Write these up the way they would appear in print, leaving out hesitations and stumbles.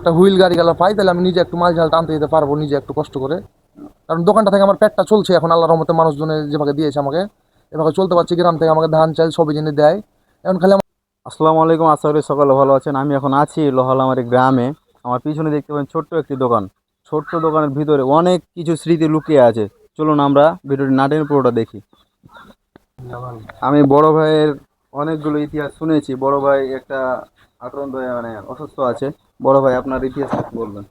একটা হুইল গাড়ি গেলা পাই তাহলে আমি নিজে একটু মাল ঝাল টানতে দিতে পারবো নিজে একটু কষ্ট করে। কারণ দোকানটা থেকে আমার পেটটা চলছে এখন, আল্লাহর রহমতে মানুষজনে যেভাবে দিয়েছে আমাকে এভাবে চলতে পারছি। গ্রাম থেকে আমাকে ধান চাল সবই জিনিস দেয়। এখন খালি আসসালামু আলাইকুম, আশা করি সকালে ভালো আছেন। আমি এখন আছি লোহালামারি গ্রামে। আমার পিছনে দেখতে পাচ্ছেন ছোট্ট একটি দোকান। ছোট্ট দোকানের ভিতরে অনেক কিছু স্মৃতি লুকিয়ে আছে। চলুন আমরা ভিডিওটি না টেনে পুরোটা দেখি। আমি বড় ভাইয়ের অনেকগুলো ইতিহাস শুনেছি। বড় ভাই একটা আক্রান্ত হয়ে অসুস্থ আছে। বড় ভাই আপনার ইতিহাস কি বলবেন?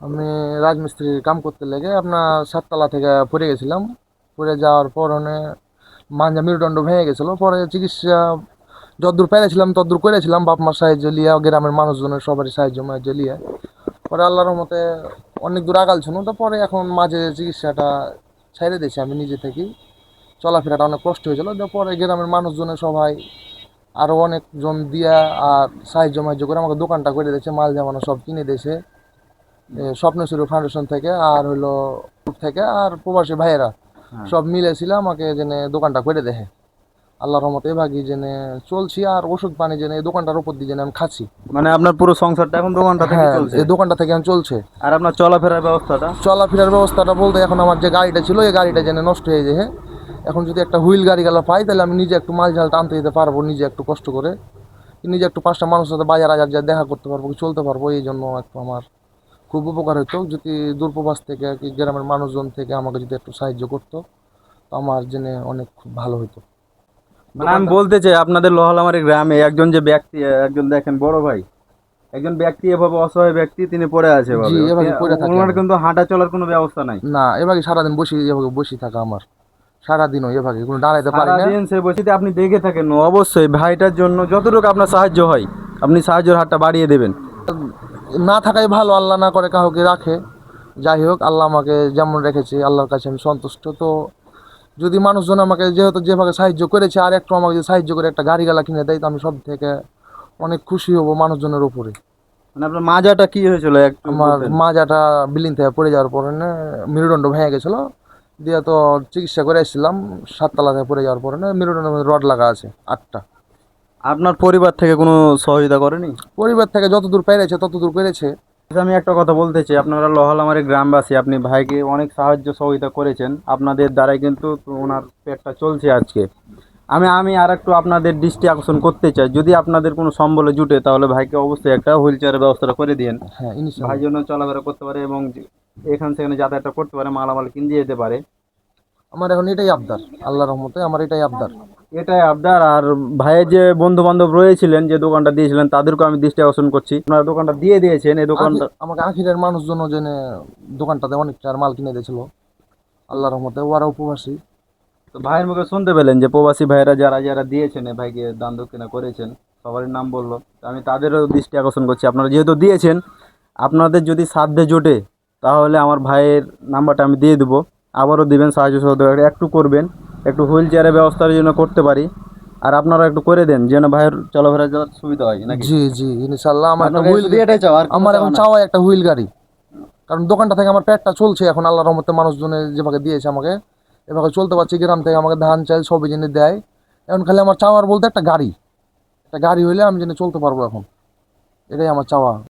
আমি রাজমিস্ত্রির কাম করতে লেগে আপনার 7 তলা থেকে পড়ে গেছিলাম। পড়ে যাওয়ার পর মাঞ্জা মেরুদণ্ড ভেঙে গেছিলো। পরে চিকিৎসা যতদূর পেরেছিলাম ততদূর করেছিলাম, বাপ মার সাহায্য লিয়া, গ্রামের মানুষজনের সবারই সাহায্য লিয়া। পরে আল্লাহর রহমতে অনেক দূর আগাল ছিল। তো পরে এখন মাঝে চিকিৎসাটা ছেড়ে দিয়েছি আমি নিজে থেকেই। চলাফেরাটা অনেক কষ্ট হয়েছিল। তো পরে গ্রামের মানুষজনের সবাই আরও অনেকজন দিয়া আর সাহায্য করে আমাকে দোকানটা করে দিয়েছে, মাল জামানো সব কিনে দিয়েছে। স্বপ্ন শুরু ফাউন্ডেশন থেকে আর হলো থেকে আর প্রবাসী ভাইয়েরা হ্যাঁ, সব মিলেছিল আমাকে জেনে দোকানটা করে দেখে। আল্লাহর রহমতে এভাবেই জেনে চলছি। আর ওষুধ পানি জেনে এই দোকানটার উপর দিয়ে জেনে আমি খাচ্ছি। মানে আপনার পুরো সংসারটা এখন দোকানটা থেকে হ্যাঁ, চলছে। এই দোকানটা থেকে এখন চলছে। আর আপনার চলাফেরার ব্যবস্থাটা? চলাফেরার ব্যবস্থাটা বলতে এখন আমার যে গাড়িটা ছিল এই গাড়িটা জেনে নষ্ট হয়ে যায়। এখন যদি একটা হুইল গাড়ি গেলা পাই তাহলে আমি নিজে একটু মাল ঝাল টানতে দিতে পারবো নিজে একটু কষ্ট করে। নিজে একটু 5টা মানুষের সাথে বাজার আজার যা দেখা করতে পারবো, চলতে পারবো। এই জন্য একটু আমার খুব উপকার হতো যদি দূরপ্রবাস থেকে আর কি গ্রামের মানুষজন থেকে আমাকে যদি একটু সাহায্য করতো, তো আমার জন্য অনেক খুব ভালো হতো। মানে আমি বলতে চাই আপনাদের লোহালামারি গ্রামে একজন যে ব্যক্তি, একজন দেখেন বড় ভাই, একজন ব্যক্তি এভাবে অসহায় ব্যক্তি তিনি পড়ে আছে জি, এভাবে। এভাবে পড়ে থাকি ওনার আমি। কিন্তু হাঁটা চলার কোনো ব্যবস্থা নাই। না, এভাবে সারাদিন এভাবে বসে থাকা আমার সারাদিনও এভাবে কোনো দাঁড়াইতে পারি না। সারাদিন সে বসিতে আপনি দেখে থাকেন। অবশ্যই ভাইটার জন্য যতটুকু আপনার সাহায্য হয় আপনি সাহায্যের হাতটা বাড়িয়ে দেবেন। না থাকাই ভালো, আল্লাহ না করে কাউকে রাখে। যাই হোক, আল্লাহ আমাকে যেমন রেখেছে আল্লাহর কাছে আমি সন্তুষ্ট। তো যদি মানুষজন আমাকে যেহেতু যেভাবে সাহায্য করেছে আর একটু আমাকে যদি সাহায্য করে একটা গাড়ি গালা কিনে দেয় তো আমি সব থেকে অনেক খুশি হব মানুষজনের উপরে। মানে আপনার মাজাটা কি হয়েছিল একটু আমার বলতেন? মাজাটা বিল্ডিং থেকে পড়ে যাওয়ার পরে না মেরুদণ্ড ভেঙে গেছিলো। দিয়ে তো চিকিৎসা করে এসেছিলাম। 7 তলা থেকে পড়ে যাওয়ার পরে না মেরুদণ্ডের মধ্যে রড লাগা আছে 8টা। আপনার পরিবার থেকে কোনো সহযোগিতা করেনি? পরিবার থেকে যতদূর পেরেছে ততদূর পেরেছে। আচ্ছা, আমি একটা কথা বলতে চাই, আপনারা লোহালামারি গ্রামবাসী, আপনি ভাইকে অনেক সাহায্য সহযোগিতা করেছেন। আপনাদের দ্বারাই কিন্তু ওনার পেটটা চলছে আজকে। আমি আর একটু আপনাদের দৃষ্টি আকর্ষণ করতে চাই, যদি আপনাদের কোনো সম্বলে জুটে তাহলে ভাইকে অবশ্যই একটা হুইল চেয়ারের ব্যবস্থাটা করে দিন। হ্যাঁ, ভাই ইনশাল্লাহ। জন্য চলাফেরা করতে পারে এবং এখান সেখানে যাতায়াতটা করতে পারে, মালামাল কিনতে যেতে পারে। আমার এখন এটাই আবদার, আল্লাহর রহমতে আমার এটাই আবদার। এটাই আবদার। আর ভাইয়ের যে বন্ধু বান্ধব রয়েছিলেন যে দোকানটা দিয়েছিলেন তাদেরকেও আমি দৃষ্টি আকর্ষণ করছি, আপনারা দোকানটা দিয়ে দিয়েছেন। এই দোকানটা আমাকে আখিরের মানুষজন জেনে দোকানটাতে অনেকটা আর মাল কিনে দিয়েছিল আল্লাহর রহমতে। ওরা উপবাসী। তো ভাইয়ের মুখে শুনতে পেলেন যে প্রবাসী ভাইয়েরা যারা যারা দিয়েছেন এই ভাইকে দান দক্ষিণা করেছেন, সবারই নাম বললো। তো আমি তাদেরও দৃষ্টি আকর্ষণ করছি, আপনারা যেহেতু দিয়েছেন, আপনাদের যদি সাধ্যে জোটে তাহলে আমার ভাইয়ের নাম্বারটা আমি দিয়ে দেবো। আবারও দিবেন, সাহায্য সহযোগিতা একটু করবেন, একটু হুইল চেয়ারের ব্যবস্থার জন্য করতে পারি। আর আপনারা একটু করে দেন যেন ভাইয়ের চলাফেরা যাওয়ার সুবিধা হয় নাকি। জি জি, ইনশাল্লাহ। আমার একটা আপনাদের হুইল, শুধু এটাই চাও, আর কোনো আমার চাওয়া এখন নাই? চাওয়া একটা হুইল গাড়ি। কারণ দোকানটা থেকে আমার পেটটা চলছে এখন, আল্লাহর রহমতে মানুষজনে যেভাবে দিয়েছে আমাকে এভাবে চলতে পারছি। গ্রাম থেকে আমাকে ধান চাল সবই জিনিস দেয়। এখন খালি আমার চাওয়ার বলতে একটা গাড়ি, একটা গাড়ি হইলে আমি যেন চলতে পারবো এখন। এটাই আমার চাওয়া।